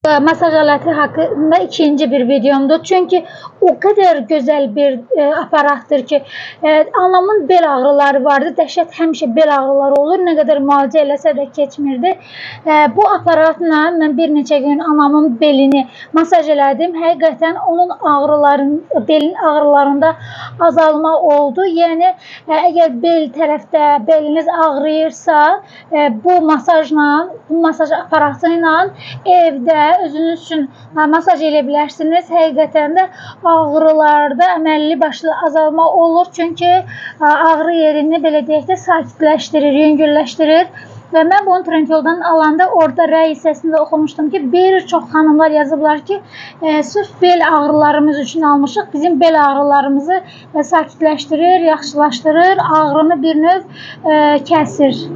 Masaj aleti hakkında ikinci bir videomdur. Çünkü o kadar güzel bir aparattır ki anamın bel ağrıları vardı. Dəhşət həmişə bel ağrıları olur. Ne kadar müalicə eləsə də keçmirdi. Bu aparatla mən bir neçə gün anamın belini masaj elədim. Həqiqətən onun belin ağrılarında azalma oldu. Yəni əgər bel tərəfdə beliniz ağrıyırsa bu masaj aparatı ilə evdə özünüz üçün masaj edə bilərsiniz. Həqiqətən də ağrılarda əməlli başlı azalma olur. Çünki ağrı yerini belə deyək də sakitləşdirir, yüngülləşdirir. Və mən bunu Trendyoldan alanda orada rəy hissəsində oxumuşdum ki, bir çox xanımlar yazıblar ki, sırf bel ağrılarımız üçün almışıq. Bizim bel ağrılarımızı sakitləşdirir, yaxşılaşdırır, ağrını bir növ kəsir.